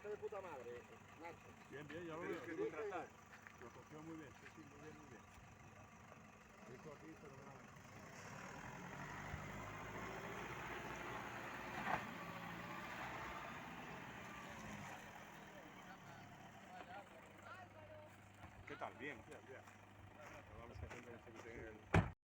Está de puta madre, Nacho. Bien, bien, ya lo Tienes veo. que contratar. Lo cogió muy bien, sí, muy bien, muy bien. Esto aquí, fenomenal. ¿Qué tal? Bien, bien, bien.